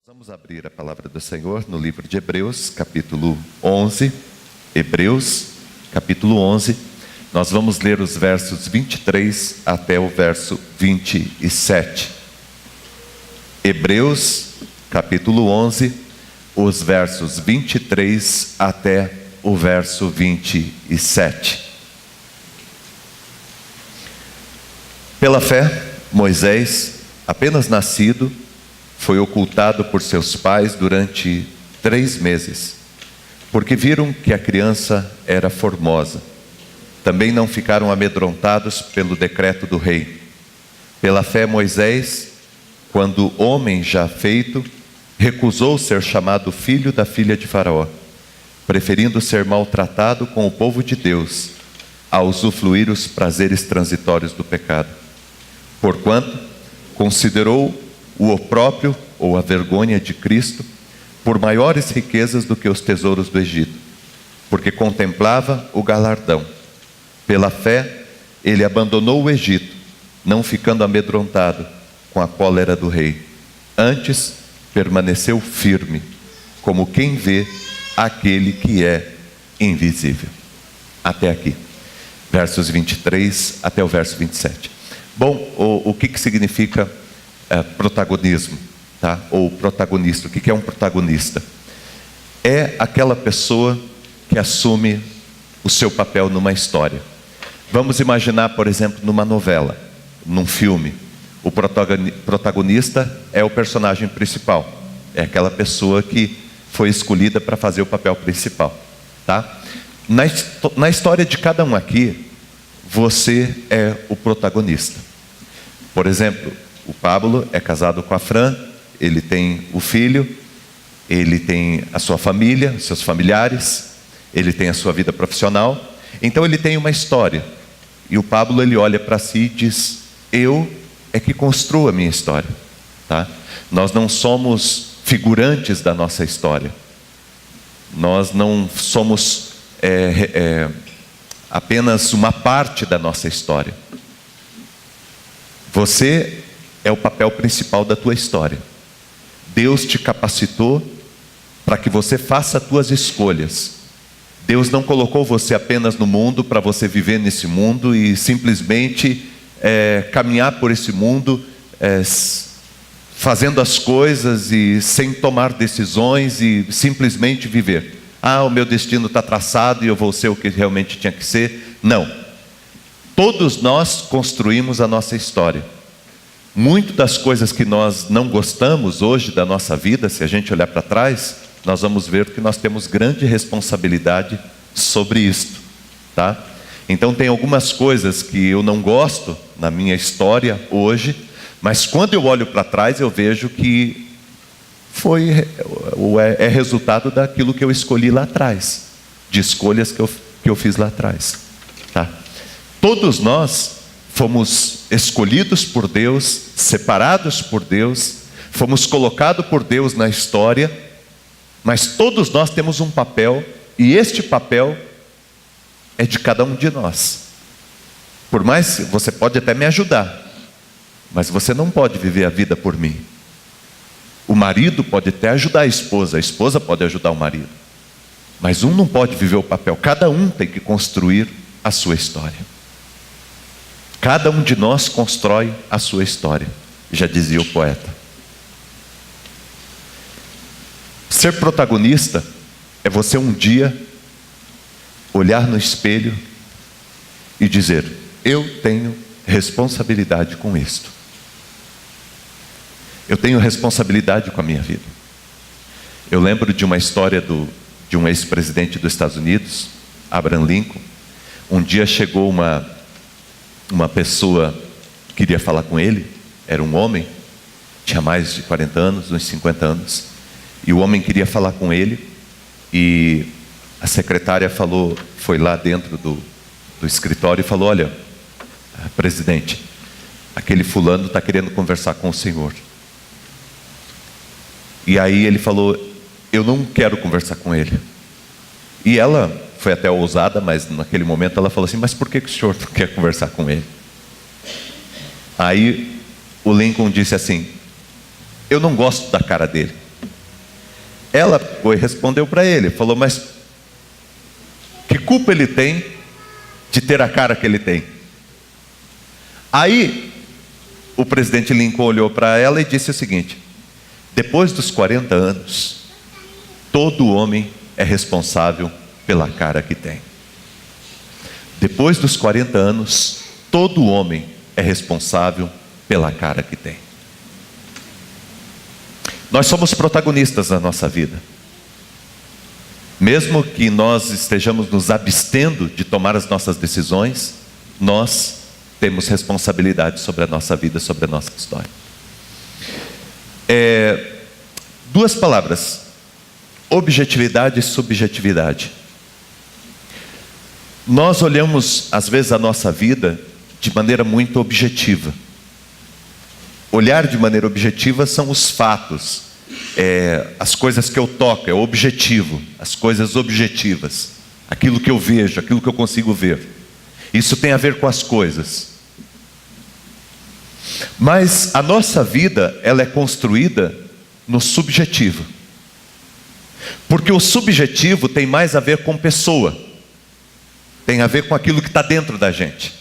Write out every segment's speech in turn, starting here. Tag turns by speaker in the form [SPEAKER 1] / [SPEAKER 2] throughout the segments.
[SPEAKER 1] Vamos abrir a palavra do Senhor no livro de Hebreus, capítulo 11. Hebreus, capítulo 11. Nós vamos ler os versos 23 até o verso 27. Hebreus, capítulo 11, os versos 23 até o verso 27. Pela fé, Moisés, apenas nascido, foi ocultado por seus pais durante 3 meses, porque viram que a criança era formosa. Também não ficaram amedrontados pelo decreto do rei. Pela fé, Moisés, quando homem já feito, recusou ser chamado filho da filha de Faraó, preferindo ser maltratado com o povo de Deus, a usufruir os prazeres transitórios do pecado. Porquanto considerou o opróbrio ou a vergonha de Cristo por maiores riquezas do que os tesouros do Egito, porque contemplava o galardão. Pela fé, ele abandonou o Egito, não ficando amedrontado com a cólera do rei. Antes, permaneceu firme, como quem vê aquele que é invisível. Até aqui, versos 23 até o verso 27. Bom, o que significa protagonismo, tá? Ou protagonista. O que é um protagonista? É aquela pessoa que assume o seu papel numa história. Vamos imaginar, por exemplo, numa novela, num filme. O protagonista é o personagem principal. É aquela pessoa que foi escolhida para fazer o papel principal, tá? Na história de cada um aqui, você é o protagonista. Por exemplo, o Pablo é casado com a Fran, ele tem o filho, ele tem a sua família, seus familiares, ele tem a sua vida profissional. Então ele tem uma história. E o Pablo, ele olha para si e diz: eu é que construo a minha história, tá? Nós não somos figurantes da nossa história. Nós não somos apenas uma parte da nossa história. Você é o papel principal da tua história. Deus te capacitou para que você faça as tuas escolhas. Deus não colocou você apenas no mundo para você viver nesse mundo e simplesmente caminhar por esse mundo fazendo as coisas e sem tomar decisões e simplesmente viver. Ah, o meu destino está traçado e eu vou ser o que realmente tinha que ser. Não. Todos nós construímos a nossa história. Muitas das coisas que nós não gostamos hoje da nossa vida, se a gente olhar para trás, nós vamos ver que nós temos grande responsabilidade sobre isto, tá? Então tem algumas coisas que eu não gosto na minha história hoje, mas quando eu olho para trás eu vejo que é resultado daquilo que eu escolhi lá atrás, de escolhas que eu fiz lá atrás, tá? Todos nós fomos escolhidos por Deus, separados por Deus, fomos colocados por Deus na história, mas todos nós temos um papel, e este papel é de cada um de nós. Por mais, você pode até me ajudar, mas você não pode viver a vida por mim. O marido pode até ajudar a esposa pode ajudar o marido, mas um não pode viver o papel, cada um tem que construir a sua história. Cada um de nós constrói a sua história, já dizia o poeta. Ser protagonista é você um dia olhar no espelho e dizer: eu tenho responsabilidade com isto. Eu tenho responsabilidade com a minha vida. Eu lembro de uma história de um ex-presidente dos Estados Unidos, Abraham Lincoln. Um dia chegou uma pessoa que queria falar com ele, era um homem, tinha mais de 40 anos, uns 50 anos, e o homem queria falar com ele, e a secretária foi lá dentro do escritório e falou: olha, presidente, aquele fulano está querendo conversar com o senhor. E aí ele falou: eu não quero conversar com ele. E ela foi até ousada, mas naquele momento ela falou assim: mas por que o senhor não quer conversar com ele? Aí o Lincoln disse assim: eu não gosto da cara dele. Ela foi, respondeu para ele, falou: mas que culpa ele tem de ter a cara que ele tem? Aí o presidente Lincoln olhou para ela e disse o seguinte: depois dos 40 anos, todo homem é responsável pela cara que tem. Depois dos 40 anos, todo homem é responsável pela cara que tem. Nós somos protagonistas da nossa vida. Mesmo que nós estejamos nos abstendo de tomar as nossas decisões, nós temos responsabilidade sobre a nossa vida, sobre a nossa história. Duas palavras: objetividade e subjetividade. Nós olhamos às vezes a nossa vida de maneira muito objetiva. Olhar de maneira objetiva são os fatos, as coisas que eu toco, é o objetivo, as coisas objetivas, aquilo que eu vejo, aquilo que eu consigo ver. Isso tem a ver com as coisas. Mas a nossa vida, ela é construída no subjetivo. Porque o subjetivo tem mais a ver com pessoa, tem a ver com aquilo que está dentro da gente.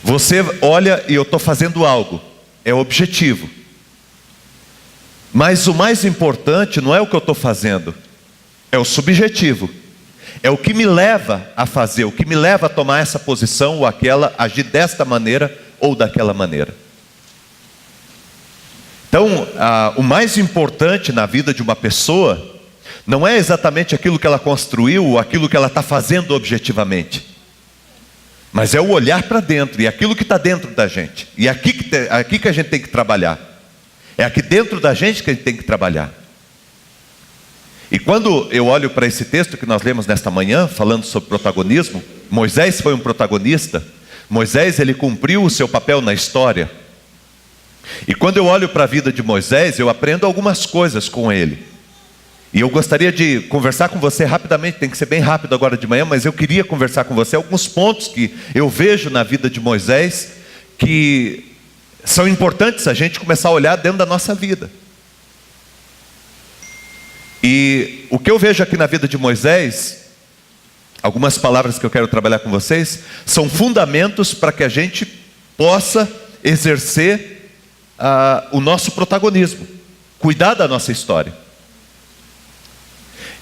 [SPEAKER 1] Você olha e eu estou fazendo algo, é objetivo. Mas o mais importante não é o que eu estou fazendo, é o subjetivo. É o que me leva a fazer, o que me leva a tomar essa posição ou aquela, agir desta maneira ou daquela maneira. Então, o mais importante na vida de uma pessoa não é exatamente aquilo que ela construiu ou aquilo que ela está fazendo objetivamente, mas é o olhar para dentro e aquilo que está dentro da gente. E aqui que a gente tem que trabalhar. É aqui dentro da gente que a gente tem que trabalhar. E quando eu olho para esse texto que nós lemos nesta manhã, falando sobre protagonismo, Moisés foi um protagonista. Moisés, ele cumpriu o seu papel na história. E quando eu olho para a vida de Moisés, eu aprendo algumas coisas com ele. E eu gostaria de conversar com você rapidamente, tem que ser bem rápido agora de manhã, mas eu queria conversar com você alguns pontos que eu vejo na vida de Moisés, que são importantes a gente começar a olhar dentro da nossa vida. E o que eu vejo aqui na vida de Moisés, algumas palavras que eu quero trabalhar com vocês, são fundamentos para que a gente possa exercer o nosso protagonismo, cuidar da nossa história.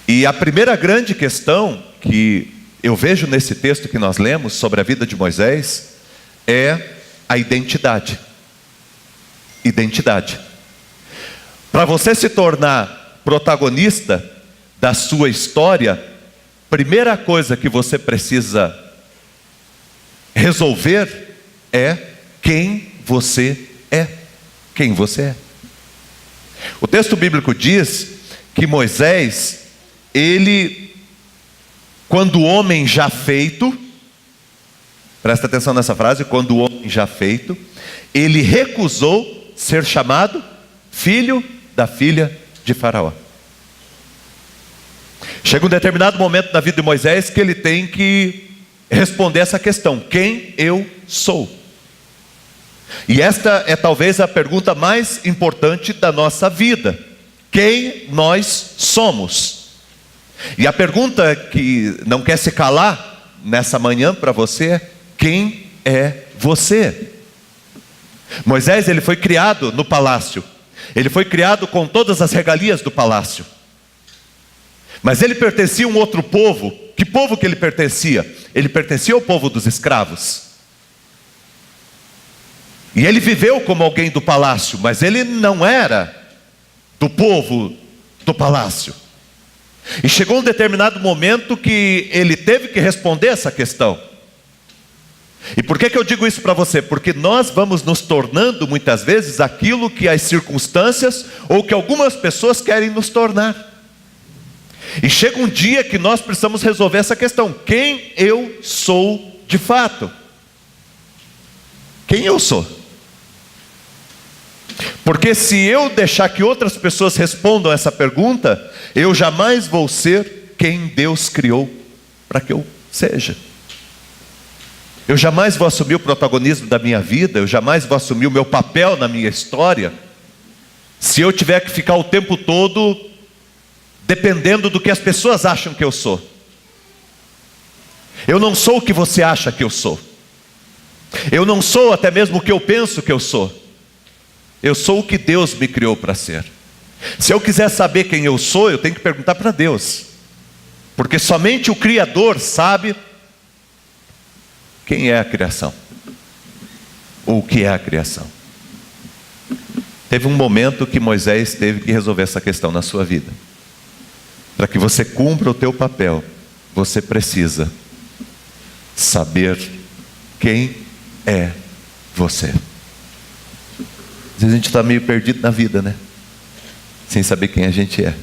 [SPEAKER 1] E a primeira grande questão que eu vejo nesse texto que nós lemos sobre a vida de Moisés é a identidade. Identidade. Para você se tornar protagonista da sua história, primeira coisa que você precisa resolver é quem você é. Quem você é. O texto bíblico diz que Moisés, ele, quando o homem já feito, presta atenção nessa frase, quando o homem já feito, ele recusou ser chamado filho da filha de Faraó. Chega um determinado momento na vida de Moisés que ele tem que responder essa questão: quem eu sou? E esta é talvez a pergunta mais importante da nossa vida: quem nós somos? E a pergunta que não quer se calar nessa manhã para você é: quem é você? Moisés, ele foi criado no palácio, ele foi criado com todas as regalias do palácio, mas ele pertencia a um outro povo. Que povo que ele pertencia? Ele pertencia ao povo dos escravos. E ele viveu como alguém do palácio, mas ele não era do povo do palácio. E chegou um determinado momento que ele teve que responder essa questão. E por que eu digo isso para você? Porque nós vamos nos tornando muitas vezes aquilo que as circunstâncias ou que algumas pessoas querem nos tornar. E chega um dia que nós precisamos resolver essa questão: quem eu sou de fato? Quem eu sou? Porque se eu deixar que outras pessoas respondam essa pergunta, eu jamais vou ser quem Deus criou para que eu seja. Eu jamais vou assumir o protagonismo da minha vida, eu jamais vou assumir o meu papel na minha história, se eu tiver que ficar o tempo todo dependendo do que as pessoas acham que eu sou. Eu não sou o que você acha que eu sou. Eu não sou até mesmo o que eu penso que eu sou. Eu sou o que Deus me criou para ser. Se eu quiser saber quem eu sou, eu tenho que perguntar para Deus. Porque somente o Criador sabe quem é a criação. Ou o que é a criação. Teve um momento que Moisés teve que resolver essa questão na sua vida. Para que você cumpra o teu papel, você precisa saber quem é você. Às vezes a gente está meio perdido na vida, né? Sem saber quem a gente é.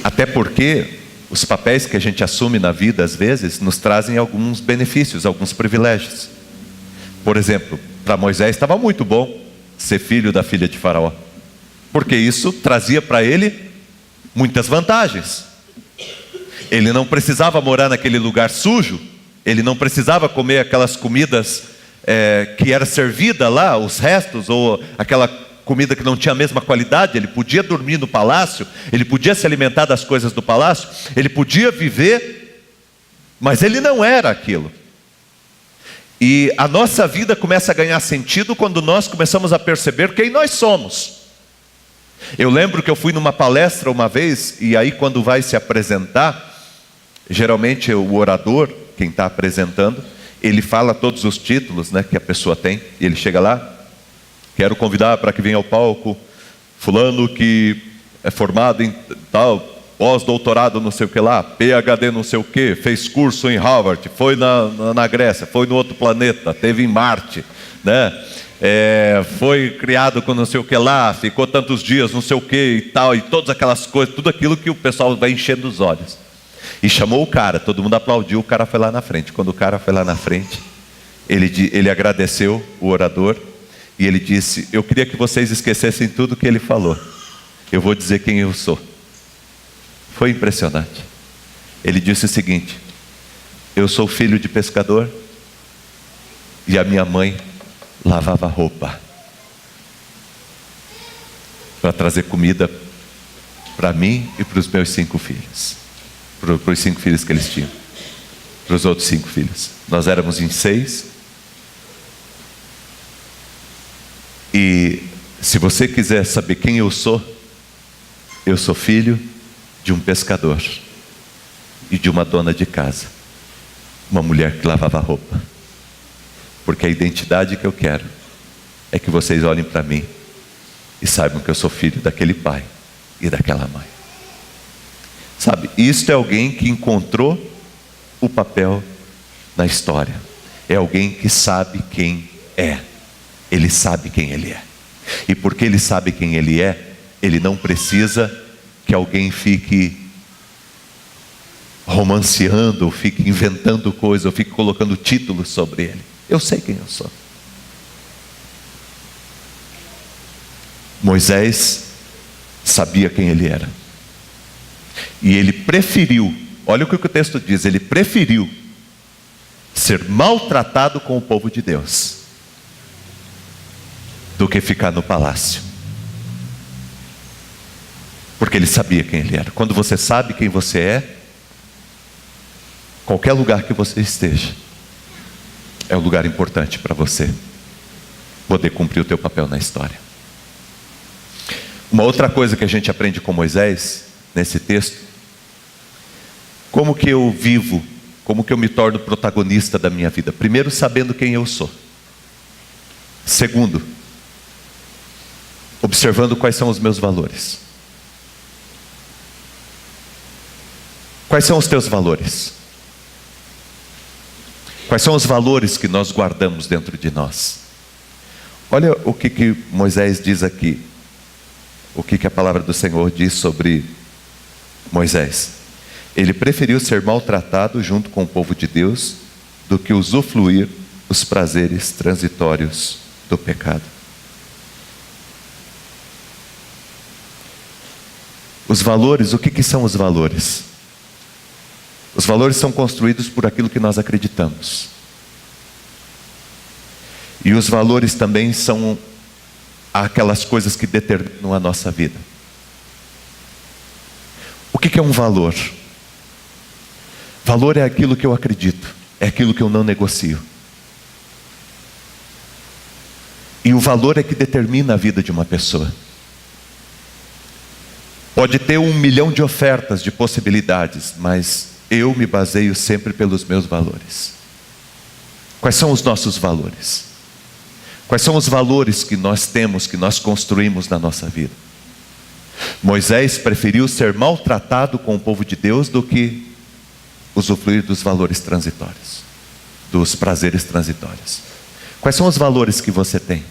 [SPEAKER 1] Até porque os papéis que a gente assume na vida, às vezes, nos trazem alguns benefícios, alguns privilégios. Por exemplo, para Moisés estava muito bom ser filho da filha de Faraó, porque isso trazia para ele muitas vantagens. Ele não precisava morar naquele lugar sujo, ele não precisava comer aquelas comidas que era servida lá, os restos, ou aquela comida que não tinha a mesma qualidade. Ele podia dormir no palácio, ele podia se alimentar das coisas do palácio, ele podia viver, mas ele não era aquilo. E a nossa vida começa a ganhar sentido quando nós começamos a perceber quem nós somos. Eu lembro que eu fui numa palestra uma vez, e aí quando vai se apresentar, geralmente o orador, quem está apresentando, ele fala todos os títulos, né, que a pessoa tem, e ele chega lá: quero convidar para que venha ao palco fulano que é formado em tal, pós-doutorado não sei o que lá, PhD não sei o que, fez curso em Harvard, foi na Grécia, foi no outro planeta, teve em Marte, né? Foi criado com não sei o que lá, ficou tantos dias não sei o que e tal, e todas aquelas coisas, tudo aquilo que o pessoal vai enchendo os olhos. E chamou o cara, todo mundo aplaudiu, o cara foi lá na frente. Quando o cara foi lá na frente, ele agradeceu o orador, e ele disse: eu queria que vocês esquecessem tudo que ele falou, eu vou dizer quem eu sou. Foi impressionante. Ele disse o seguinte: eu sou filho de pescador, e a minha mãe lavava roupa para trazer comida para mim e para os meus 5 filhos, para os 5 filhos que eles tinham, para os outros 5 filhos. Nós éramos em 6. E se você quiser saber quem eu sou filho de um pescador e de uma dona de casa, uma mulher que lavava roupa. Porque a identidade que eu quero é que vocês olhem para mim e saibam que eu sou filho daquele pai e daquela mãe. Sabe, isto é alguém que encontrou o papel na história. É alguém que sabe quem é. Ele sabe quem ele é. E porque ele sabe quem ele é, ele não precisa que alguém fique romanceando, ou fique inventando coisas, ou fique colocando títulos sobre ele. Eu sei quem eu sou. Moisés sabia quem ele era. E ele preferiu, olha o que o texto diz, ele preferiu ser maltratado com o povo de Deus do que ficar no palácio. Porque ele sabia quem ele era. Quando você sabe quem você é, qualquer lugar que você esteja é um lugar importante para você poder cumprir o teu papel na história. Uma outra coisa que a gente aprende com Moisés nesse texto: como que eu vivo, como que eu me torno protagonista da minha vida. Primeiro, sabendo quem eu sou. Segundo, observando quais são os meus valores. Quais são os teus valores? Quais são os valores que nós guardamos dentro de nós? Olha o que Moisés diz aqui. O que a palavra do Senhor diz sobre Moisés. Ele preferiu ser maltratado junto com o povo de Deus do que usufruir os prazeres transitórios do pecado. Os valores, o que são os valores? Os valores são construídos por aquilo que nós acreditamos. E os valores também são àquelas coisas que determinam a nossa vida. O que é um valor? Valor é aquilo que eu acredito, é aquilo que eu não negocio. E o valor é que determina a vida de uma pessoa. Pode ter 1 milhão de ofertas, de possibilidades, mas eu me baseio sempre pelos meus valores. Quais são os nossos valores? Quais são os valores que nós temos, que nós construímos na nossa vida? Moisés preferiu ser maltratado com o povo de Deus do que usufruir dos valores transitórios, dos prazeres transitórios. Quais são os valores que você tem,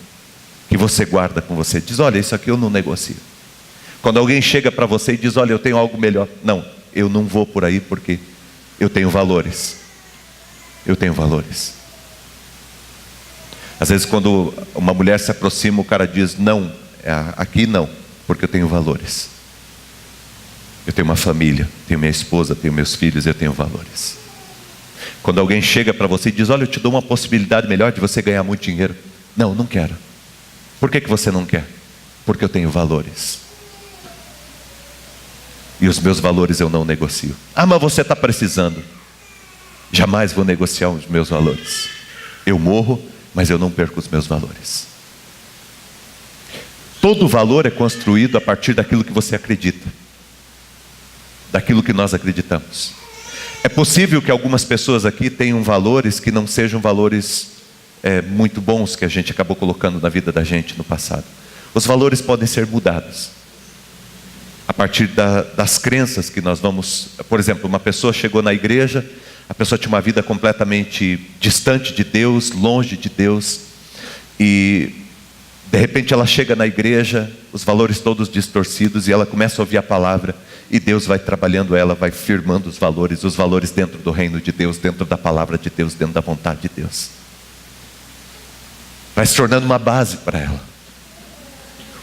[SPEAKER 1] que você guarda com você? Diz, olha, isso aqui eu não negocio. Quando alguém chega para você e diz, olha, eu tenho algo melhor. Não, eu não vou por aí porque eu tenho valores. Eu tenho valores. Às vezes quando uma mulher se aproxima, o cara diz, não, aqui não, porque eu tenho valores. Eu tenho uma família, tenho minha esposa, tenho meus filhos, eu tenho valores. Quando alguém chega para você e diz, olha, eu te dou uma possibilidade melhor de você ganhar muito dinheiro. Não, não quero. Por que você não quer? Porque eu tenho valores. E os meus valores eu não negocio. Ah, mas você está precisando. Jamais vou negociar os meus valores. Eu morro, mas eu não perco os meus valores. Todo valor é construído a partir daquilo que você acredita, daquilo que nós acreditamos. É possível que algumas pessoas aqui tenham valores que não sejam valores muito bons que a gente acabou colocando na vida da gente no passado. Os valores podem ser mudados a partir das crenças que nós vamos... Por exemplo, uma pessoa chegou na igreja, a pessoa tinha uma vida completamente distante de Deus, longe de Deus, e de repente ela chega na igreja, os valores todos distorcidos, e ela começa a ouvir a palavra, e Deus vai trabalhando ela, vai firmando os valores dentro do reino de Deus, dentro da palavra de Deus, dentro da vontade de Deus. Vai se tornando uma base para ela.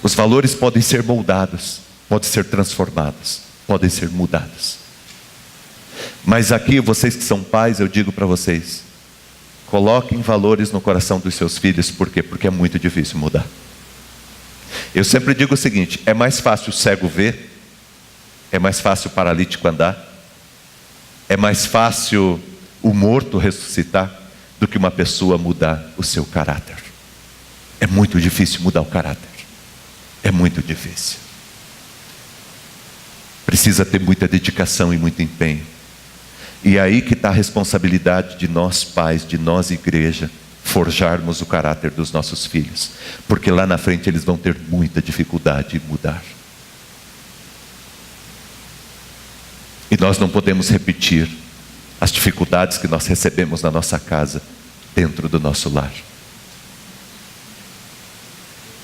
[SPEAKER 1] Os valores podem ser moldados, podem ser transformados, podem ser mudados. Mas aqui, vocês que são pais, eu digo para vocês, coloquem valores no coração dos seus filhos. Por quê? Porque é muito difícil mudar. Eu sempre digo o seguinte, é mais fácil o cego ver, é mais fácil o paralítico andar, é mais fácil o morto ressuscitar do que uma pessoa mudar o seu caráter. É muito difícil mudar o caráter. É muito difícil. Precisa ter muita dedicação e muito empenho. E é aí que está a responsabilidade de nós pais, de nós igreja, forjarmos o caráter dos nossos filhos. Porque lá na frente eles vão ter muita dificuldade em mudar. E nós não podemos repetir as dificuldades que nós recebemos na nossa casa, dentro do nosso lar.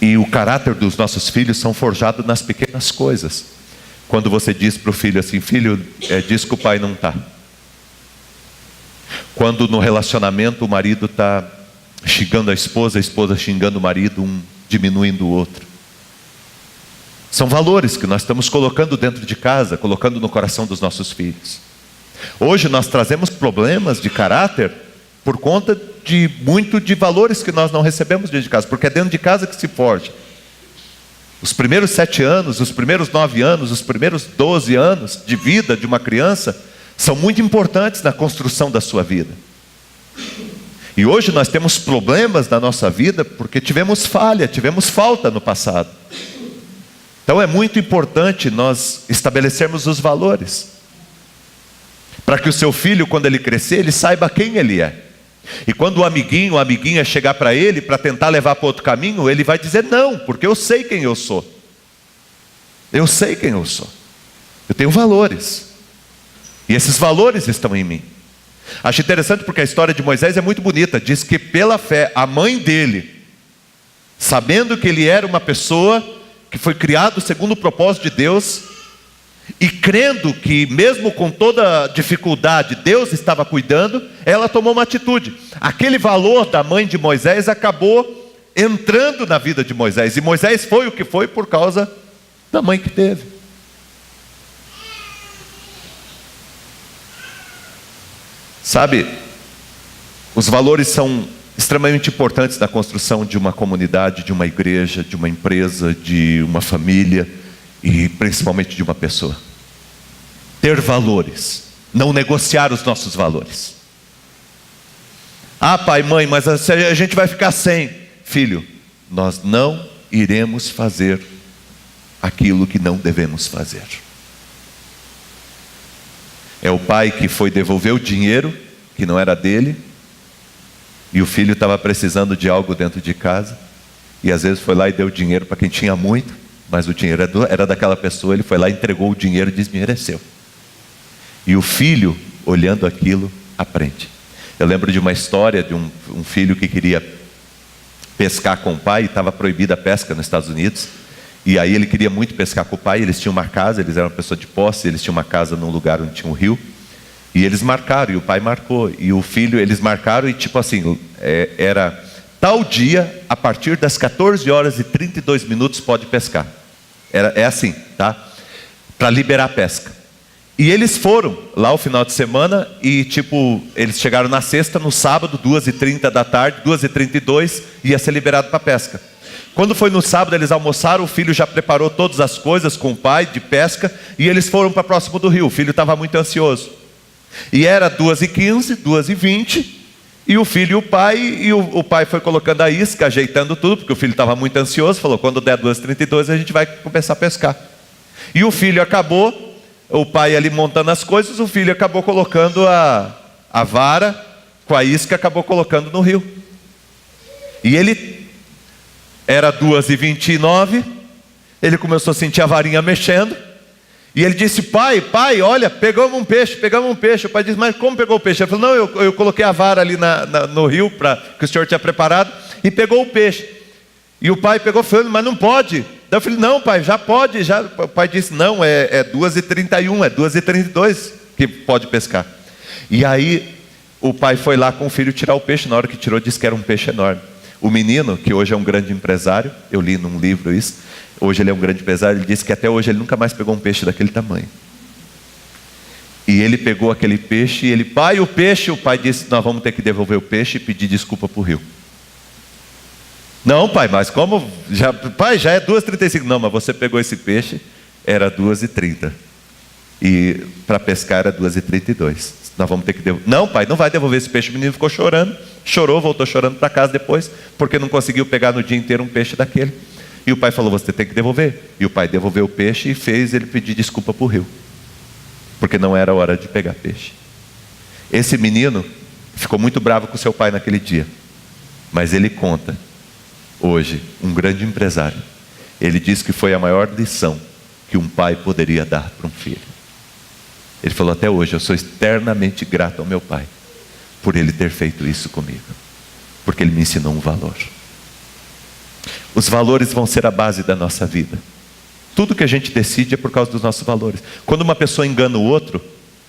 [SPEAKER 1] E o caráter dos nossos filhos são forjados nas pequenas coisas. Quando você diz para o filho assim, filho, diz que o pai não está. Quando no relacionamento o marido está xingando a esposa xingando o marido, um diminuindo o outro. São valores que nós estamos colocando dentro de casa, colocando no coração dos nossos filhos. Hoje nós trazemos problemas de caráter por conta de muito de valores que nós não recebemos dentro de casa, porque é dentro de casa que se forja. Os primeiros 7 anos, os primeiros 9 anos, os primeiros 12 anos de vida de uma criança são muito importantes na construção da sua vida. E hoje nós temos problemas na nossa vida porque tivemos falha, tivemos falta no passado. Então é muito importante nós estabelecermos os valores, para que o seu filho, quando ele crescer, ele saiba quem ele é. E quando o amiguinho ou a amiguinha chegar para ele, para tentar levar para outro caminho, ele vai dizer não, porque eu sei quem eu sou. Eu sei quem eu sou. Eu tenho valores. E esses valores estão em mim. Acho interessante porque a história de Moisés é muito bonita. Diz que pela fé, a mãe dele, sabendo que ele era uma pessoa que foi criado segundo o propósito de Deus, e crendo que mesmo com toda dificuldade Deus estava cuidando, ela tomou uma atitude. Aquele valor da mãe de Moisés acabou entrando na vida de Moisés. E Moisés foi o que foi por causa da mãe que teve. Sabe, os valores são extremamente importantes na construção de uma comunidade, de uma igreja, de uma empresa, de uma família e principalmente de uma pessoa. Ter valores, não negociar os nossos valores. Ah, pai, mãe, mas a gente vai ficar sem. Filho, nós não iremos fazer aquilo que não devemos fazer. É o pai que foi devolver o dinheiro que não era dele, e o filho estava precisando de algo dentro de casa, e às vezes foi lá e deu dinheiro para quem tinha muito, mas o dinheiro era daquela pessoa. Ele foi lá, entregou o dinheiro e desmereceu. E o filho, olhando aquilo, aprende. Eu lembro de uma história de um filho que queria pescar com o pai, e estava proibida a pesca nos Estados Unidos, e aí ele queria muito pescar com o pai. Eles tinham uma casa, eles eram uma pessoa de posse, eles tinham uma casa num lugar onde tinha um rio, e eles marcaram, e o pai marcou, e o filho, eles marcaram, e tipo assim, era tal dia, a partir das 14 horas e 32 minutos pode pescar. É assim, tá? Para liberar a pesca. E eles foram lá o final de semana, e tipo, eles chegaram na sexta, no sábado, 2h30 da tarde, 2h32, ia ser liberado para pesca. Quando foi no sábado, eles almoçaram, o filho já preparou todas as coisas com o pai de pesca, e eles foram para próximo do rio. O filho estava muito ansioso. E era 2h15, 2h20, e o filho e o pai, o pai foi colocando a isca, ajeitando tudo, porque o filho estava muito ansioso, falou, quando der 2h32 a gente vai começar a pescar. E o filho acabou, o pai ali montando as coisas, o filho acabou colocando a vara com a isca, acabou colocando no rio. E ele, era 2h29, ele começou a sentir a varinha mexendo, e ele disse, pai, olha, pegamos um peixe. O pai disse, mas como pegou o peixe? Ele falou, não, eu coloquei a vara ali no rio, que o senhor tinha preparado, e pegou o peixe. E o pai pegou, falando, mas não pode. Daí eu falei, não, pai, já pode. Já. O pai disse, não, é 2h31, é 2h32 que pode pescar. E aí o pai foi lá com o filho tirar o peixe. Na hora que tirou, disse que era um peixe enorme. O menino, que hoje é um grande empresário, eu li num livro isso, hoje ele é um grande empresário, ele disse que até hoje ele nunca mais pegou um peixe daquele tamanho. E ele pegou aquele peixe, e ele, pai, o peixe. O pai disse, nós vamos ter que devolver o peixe e pedir desculpa para o rio. Não, pai, mas como? Pai, já é 2h35. Não, mas você pegou esse peixe, era 2h30. E para pescar era 2h32. Nós vamos ter que devolver. Não, pai, não vai devolver esse peixe. O menino ficou chorando. Chorou, voltou chorando para casa depois, porque não conseguiu pegar no dia inteiro um peixe daquele. E o pai falou, você tem que devolver. E o pai devolveu o peixe e fez ele pedir desculpa para o rio, porque não era hora de pegar peixe. Esse menino ficou muito bravo com seu pai naquele dia. Mas ele conta, hoje, um grande empresário. Ele diz que foi a maior lição que um pai poderia dar para um filho. Ele falou, até hoje eu sou eternamente grato ao meu pai por ele ter feito isso comigo, porque ele me ensinou um valor. Os valores vão ser a base da nossa vida. Tudo que a gente decide é por causa dos nossos valores. Quando uma pessoa engana o outro,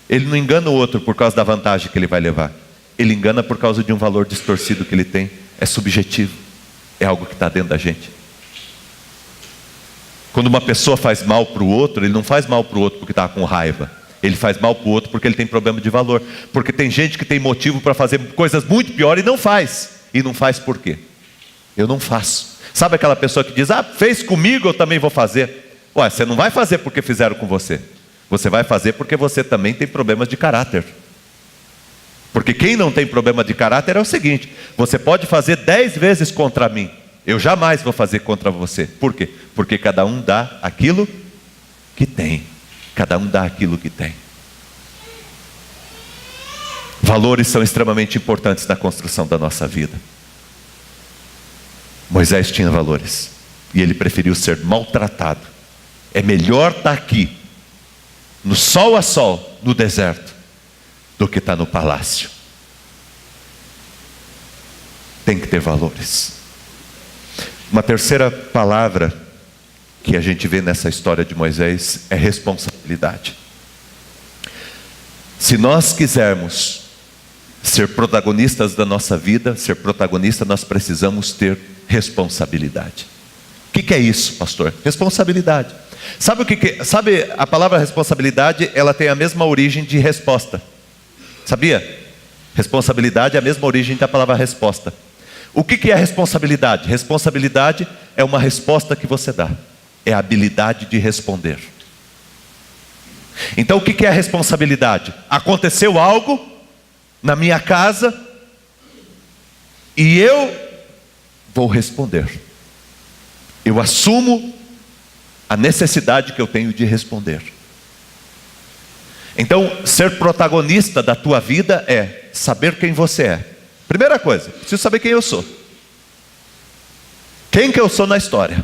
[SPEAKER 1] ele não engana o outro por causa da vantagem que ele vai levar. Ele engana por causa de um valor distorcido que ele tem. É subjetivo, é algo que está dentro da gente. Quando uma pessoa faz mal para o outro, ele não faz mal para o outro porque está com raiva. Ele faz mal para o outro porque ele tem problema de valor. Porque tem gente que tem motivo para fazer coisas muito piores e não faz. E não faz por quê? Eu não faço. Sabe aquela pessoa que diz, fez comigo, eu também vou fazer. Ué, você não vai fazer porque fizeram com você. Você vai fazer porque você também tem problemas de caráter. Porque quem não tem problema de caráter é o seguinte, você pode fazer 10 vezes contra mim, eu jamais vou fazer contra você. Por quê? Porque cada um dá aquilo que tem. Cada um dá aquilo que tem. Valores são extremamente importantes na construção da nossa vida. Moisés tinha valores, e ele preferiu ser maltratado. É melhor estar aqui, no sol a sol, no deserto, do que estar no palácio. Tem que ter valores. Uma terceira palavra que a gente vê nessa história de Moisés é responsabilidade. Se nós quisermos ser protagonistas da nossa vida, ser protagonista, nós precisamos ter responsabilidade. O que é isso, pastor? Responsabilidade. Sabe o que? Sabe, a palavra responsabilidade, ela tem a mesma origem de resposta. Sabia? Responsabilidade é a mesma origem da palavra resposta. O que é responsabilidade? Responsabilidade é uma resposta que você dá. É a habilidade de responder. Então o que é a responsabilidade? Aconteceu algo na minha casa e eu vou responder. Eu assumo a necessidade que eu tenho de responder. Então, ser protagonista da tua vida é saber quem você é. Primeira coisa, preciso saber quem eu sou. Quem que eu sou na história.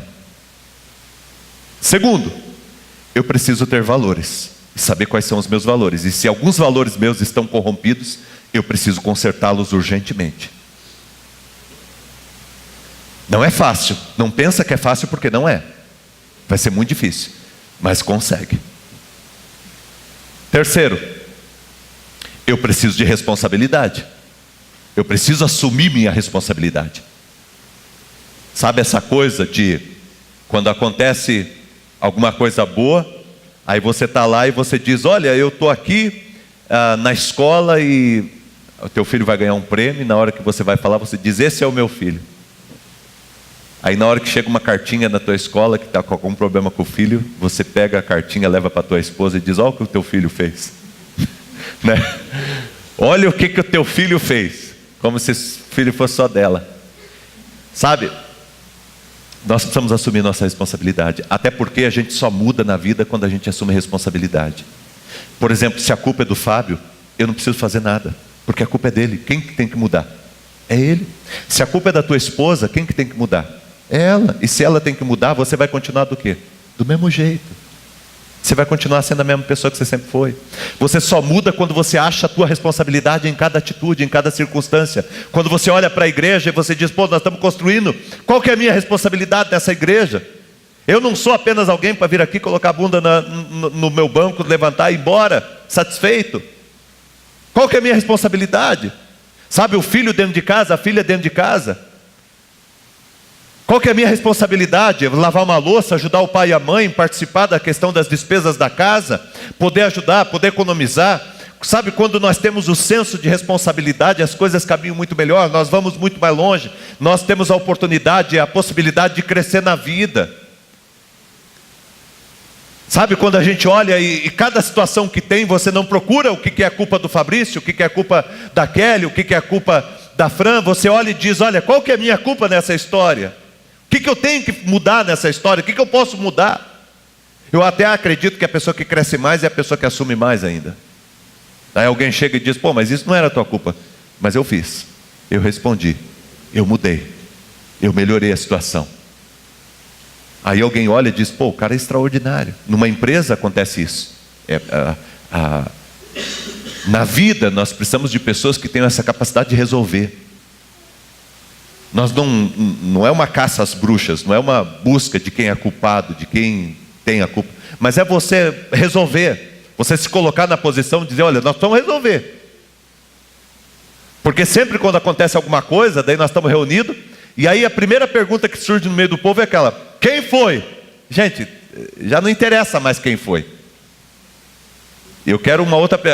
[SPEAKER 1] Segundo, eu preciso ter valores. E saber quais são os meus valores. E se alguns valores meus estão corrompidos, eu preciso consertá-los urgentemente. Não é fácil. Não pensa que é fácil, porque não é. Vai ser muito difícil. Mas consegue. Terceiro, eu preciso de responsabilidade. Eu preciso assumir minha responsabilidade. Sabe essa coisa de quando acontece alguma coisa boa, aí você está lá e você diz: olha, eu estou aqui na escola e o teu filho vai ganhar um prêmio. E na hora que você vai falar, você diz: esse é o meu filho. Aí na hora que chega uma cartinha na tua escola que está com algum problema com o filho, você pega a cartinha, leva para tua esposa e diz: olha o que o teu filho fez. Né? Olha o que o teu filho fez. Como se esse filho fosse só dela. Sabe? Nós precisamos assumir nossa responsabilidade. Até porque a gente só muda na vida quando a gente assume responsabilidade. Por exemplo, se a culpa é do Fábio, eu não preciso fazer nada, porque a culpa é dele. Quem que tem que mudar? É ele. Se a culpa é da tua esposa, quem que tem que mudar? É ela. E se ela tem que mudar, você vai continuar do quê? Do mesmo jeito. Você vai continuar sendo a mesma pessoa que você sempre foi. Você só muda quando você acha a tua responsabilidade em cada atitude, em cada circunstância. Quando você olha para a igreja e você diz: pô, nós estamos construindo. Qual que é a minha responsabilidade nessa igreja? Eu não sou apenas alguém para vir aqui, colocar a bunda no meu banco, levantar e ir embora, satisfeito. Qual que é a minha responsabilidade? Sabe, o filho dentro de casa, a filha dentro de casa. Qual que é a minha responsabilidade? Lavar uma louça, ajudar o pai e a mãe, participar da questão das despesas da casa, poder ajudar, poder economizar. Sabe, quando nós temos o senso de responsabilidade, as coisas caminham muito melhor, nós vamos muito mais longe, nós temos a oportunidade, a possibilidade de crescer na vida. Sabe, quando a gente olha e cada situação que tem, você não procura o que é a culpa do Fabrício, o que é a culpa da Kelly, o que é a culpa da Fran. Você olha e diz: olha, qual que é a minha culpa nessa história? O que eu tenho que mudar nessa história? O que eu posso mudar? Eu até acredito que a pessoa que cresce mais é a pessoa que assume mais ainda. Aí alguém chega e diz: pô, mas isso não era a tua culpa. Mas eu fiz, eu respondi, eu mudei, eu melhorei a situação. Aí alguém olha e diz: pô, o cara é extraordinário. Numa empresa acontece isso. Na vida nós precisamos de pessoas que tenham essa capacidade de resolver. Nós não é uma caça às bruxas, não é uma busca de quem é culpado, de quem tem a culpa, mas é você resolver, você se colocar na posição de dizer: olha, nós vamos resolver. Porque sempre quando acontece alguma coisa, daí nós estamos reunidos, e aí a primeira pergunta que surge no meio do povo é aquela: quem foi? Gente, já não interessa mais quem foi. Eu quero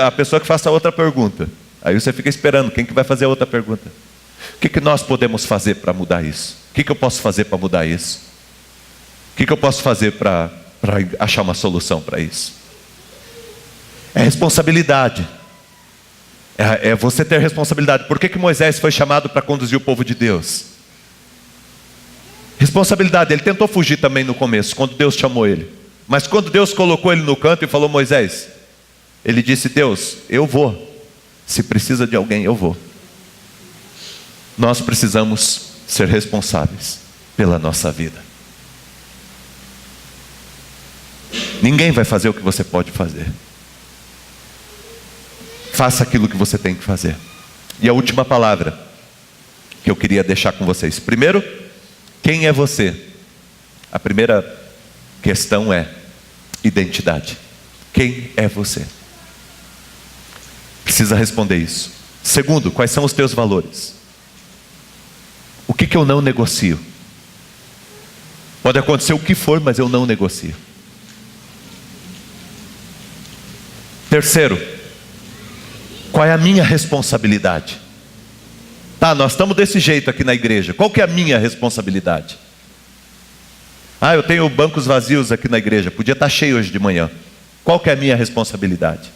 [SPEAKER 1] a pessoa que faça outra pergunta. Aí você fica esperando, quem que vai fazer a outra pergunta? O que nós podemos fazer para mudar isso? O que eu posso fazer para mudar isso? O que eu posso fazer para achar uma solução para isso? É responsabilidade. É você ter responsabilidade. Por que Moisés foi chamado para conduzir o povo de Deus? Responsabilidade. Ele tentou fugir também no começo, quando Deus chamou ele. Mas quando Deus colocou ele no canto e falou: Moisés, ele disse: Deus, eu vou. Se precisa de alguém, eu vou. Nós precisamos ser responsáveis pela nossa vida. Ninguém vai fazer o que você pode fazer. Faça aquilo que você tem que fazer. E a última palavra que eu queria deixar com vocês. Primeiro, quem é você? A primeira questão é identidade. Quem é você? Precisa responder isso. Segundo, quais são os teus valores? O que eu não negocio? Pode acontecer o que for, mas eu não negocio. Terceiro, qual é a minha responsabilidade? Tá, nós estamos desse jeito aqui na igreja. Qual que é a minha responsabilidade? Ah, eu tenho bancos vazios aqui na igreja. Podia estar cheio hoje de manhã. Qual que é a minha responsabilidade?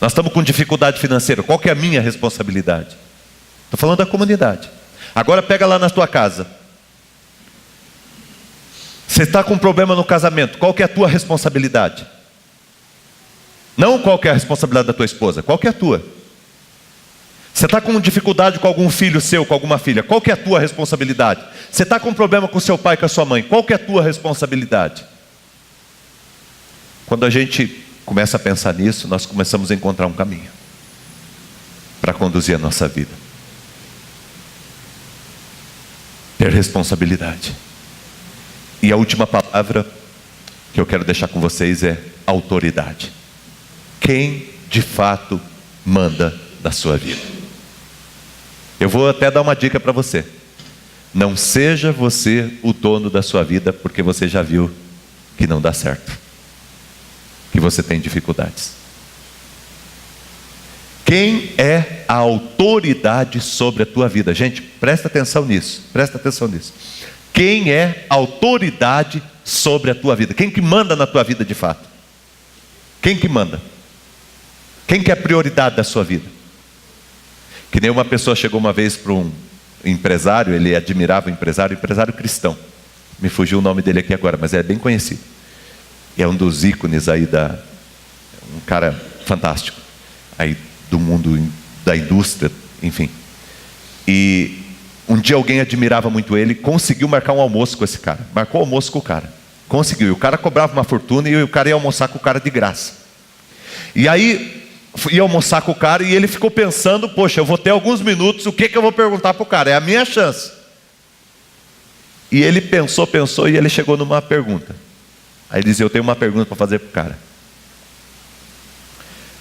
[SPEAKER 1] Nós estamos com dificuldade financeira. Qual que é a minha responsabilidade? Estou falando da comunidade. Agora pega lá na tua casa. Você está com um problema no casamento. Qual que é a tua responsabilidade? Não qual que é a responsabilidade da tua esposa. Qual que é a tua? Você está com dificuldade com algum filho seu, com alguma filha. Qual que é a tua responsabilidade? Você está com um problema com seu pai, com a sua mãe. Qual que é a tua responsabilidade? Quando a gente começa a pensar nisso, nós começamos a encontrar um caminho para conduzir a nossa vida. Ter responsabilidade. E a última palavra que eu quero deixar com vocês é autoridade. Quem de fato manda na sua vida? Eu vou até dar uma dica para você. Não seja você o dono da sua vida, porque você já viu que não dá certo, que você tem dificuldades. Quem é a autoridade sobre a tua vida? Gente, presta atenção nisso, presta atenção nisso. Quem é a autoridade sobre a tua vida? Quem que manda na tua vida de fato? Quem que manda? Quem que é a prioridade da sua vida? Que nem uma pessoa chegou uma vez para um empresário, ele admirava o empresário cristão. Me fugiu o nome dele aqui agora, mas é bem conhecido. É um dos ícones aí um cara fantástico, aí do mundo da indústria, enfim. E um dia alguém admirava muito ele, conseguiu marcar um almoço com esse cara. Marcou almoço com o cara. Conseguiu. E o cara cobrava uma fortuna e o cara ia almoçar com o cara de graça. E aí, ia almoçar com o cara e ele ficou pensando, poxa, eu vou ter alguns minutos, o que eu vou perguntar para o cara? É a minha chance. E ele pensou e ele chegou numa pergunta. Aí ele dizia, eu tenho uma pergunta para fazer para o cara.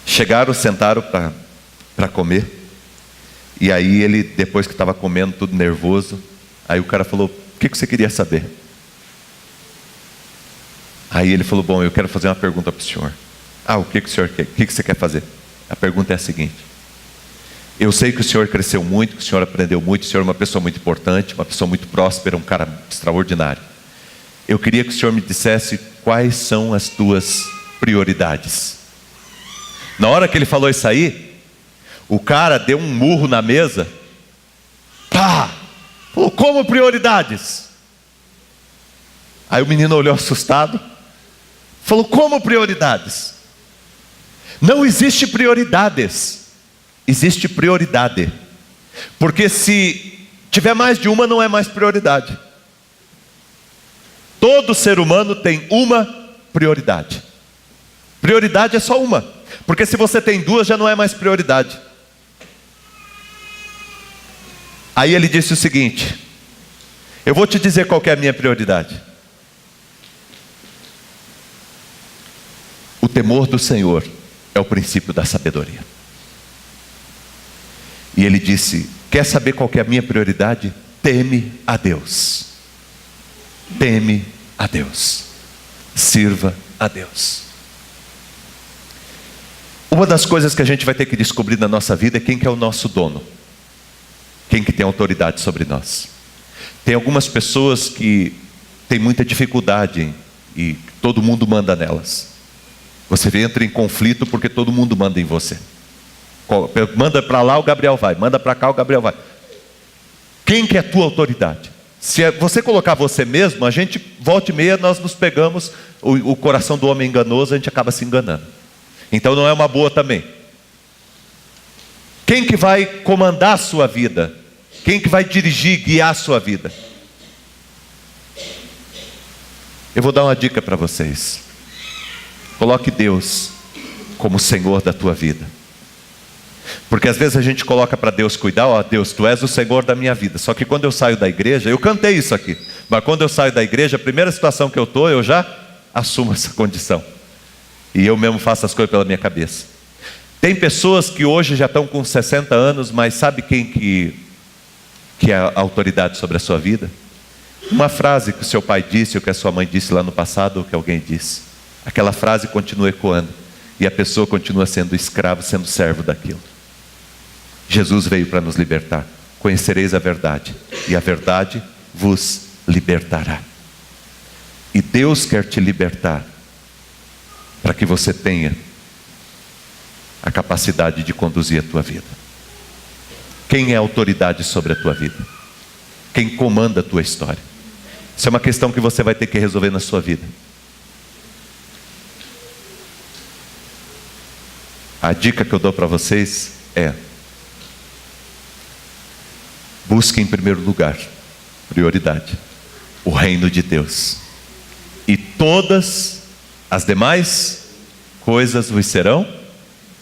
[SPEAKER 1] Chegaram, sentaram para comer. E aí ele, depois que estava comendo, tudo nervoso, aí o cara falou, o que você queria saber? Aí ele falou, bom, eu quero fazer uma pergunta para o senhor. Ah, o que o senhor quer? O que você quer fazer? A pergunta é a seguinte. Eu sei que o senhor cresceu muito, que o senhor aprendeu muito, o senhor é uma pessoa muito importante, uma pessoa muito próspera, um cara extraordinário. Eu queria que o senhor me dissesse quais são as tuas prioridades. Na hora que ele falou isso aí, o cara deu um murro na mesa. Pá! Falou, como prioridades? Aí o menino olhou assustado. Falou, como prioridades? Não existe prioridades. Existe prioridade. Porque se tiver mais de uma, não é mais prioridade. Todo ser humano tem uma prioridade. Prioridade é só uma. Porque se você tem duas, já não é mais prioridade. Aí ele disse o seguinte, eu vou te dizer qual que é a minha prioridade. O temor do Senhor é o princípio da sabedoria. E ele disse, quer saber qual que é a minha prioridade? Teme a Deus. Teme a Deus. Sirva a Deus. Uma das coisas que a gente vai ter que descobrir na nossa vida é quem que é o nosso dono. Quem que tem autoridade sobre nós. Tem algumas pessoas que têm muita dificuldade e todo mundo manda nelas. Você entra em conflito porque todo mundo manda em você. Manda para lá, o Gabriel vai. Manda para cá, o Gabriel vai. Quem que é a tua autoridade? Se você colocar você mesmo, a gente, volta e meia, nós nos pegamos, o coração do homem enganoso, a gente acaba se enganando. Então não é uma boa também. Quem que vai comandar a sua vida? Quem que vai dirigir, guiar a sua vida? Eu vou dar uma dica para vocês. Coloque Deus como Senhor da tua vida. Porque às vezes a gente coloca para Deus cuidar, ó Deus, tu és o Senhor da minha vida. Só que quando eu saio da igreja, eu cantei isso aqui, mas quando eu saio da igreja, a primeira situação que eu estou, eu já assumo essa condição. E eu mesmo faço as coisas pela minha cabeça. Tem pessoas que hoje já estão com 60 anos, mas sabe quem que é a autoridade sobre a sua vida? Uma frase que o seu pai disse, ou que a sua mãe disse lá no passado, ou que alguém disse. Aquela frase continua ecoando. E a pessoa continua sendo escravo, sendo servo daquilo. Jesus veio para nos libertar. Conhecereis a verdade, e a verdade vos libertará. E Deus quer te libertar para que você tenha a capacidade de conduzir a tua vida. Quem é a autoridade sobre a tua vida? Quem comanda a tua história? Isso é uma questão que você vai ter que resolver na sua vida. A dica que eu dou para vocês é: busque em primeiro lugar, prioridade, o reino de Deus. E todas as demais coisas vos serão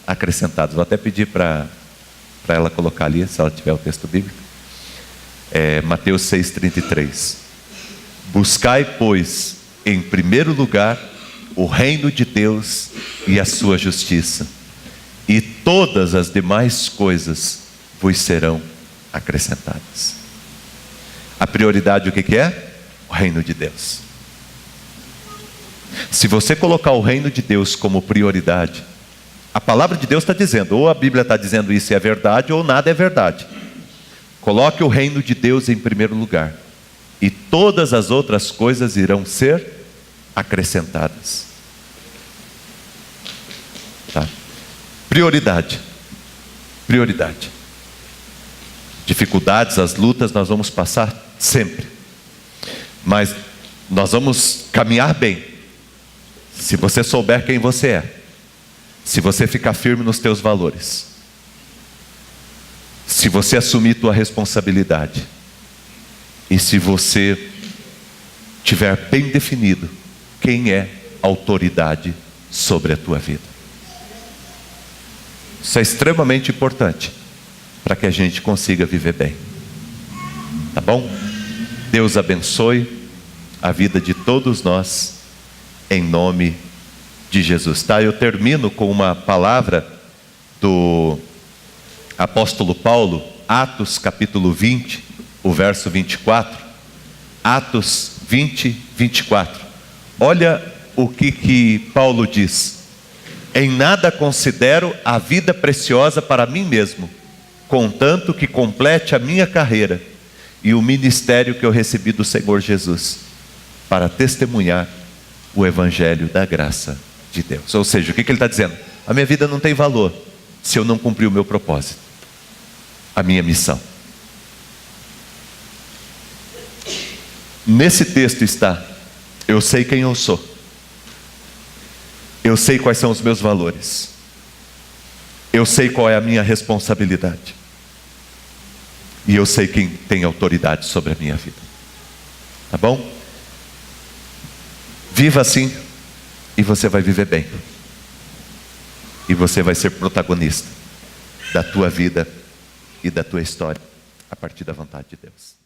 [SPEAKER 1] acrescentadas. Vou até pedir para ela colocar ali, se ela tiver o texto bíblico. Mateus 6,33. Buscai, pois, em primeiro lugar o reino de Deus e a sua justiça, e todas as demais coisas vos serão acrescentadas. A prioridade o que é? O reino de Deus. Se você colocar o reino de Deus como prioridade, a palavra de Deus está dizendo, ou a Bíblia está dizendo isso é verdade, ou nada é verdade. Coloque o reino de Deus em primeiro lugar, e todas as outras coisas irão ser acrescentadas. Tá? Prioridade. Prioridade. Dificuldades, as lutas nós vamos passar sempre, mas nós vamos caminhar bem se você souber quem você é, se você ficar firme nos teus valores, se você assumir tua responsabilidade, e se você tiver bem definido quem é a autoridade sobre a tua vida. Isso é extremamente importante para que a gente consiga viver bem. Tá bom? Deus abençoe a vida de todos nós, em nome de Jesus. Tá? Eu termino com uma palavra do apóstolo Paulo, Atos capítulo 20, o verso 24. Atos 20, 24. Olha o que Paulo diz: em nada considero a vida preciosa para mim mesmo, contanto que complete a minha carreira e o ministério que eu recebi do Senhor Jesus, para testemunhar o evangelho da graça de Deus. Ou seja, o que ele está dizendo? A minha vida não tem valor se eu não cumprir o meu propósito, a minha missão. Nesse texto está: eu sei quem eu sou, eu sei quais são os meus valores, eu sei qual é a minha responsabilidade, e eu sei quem tem autoridade sobre a minha vida. Tá bom? Viva assim, e você vai viver bem, e você vai ser protagonista da tua vida e da tua história, a partir da vontade de Deus.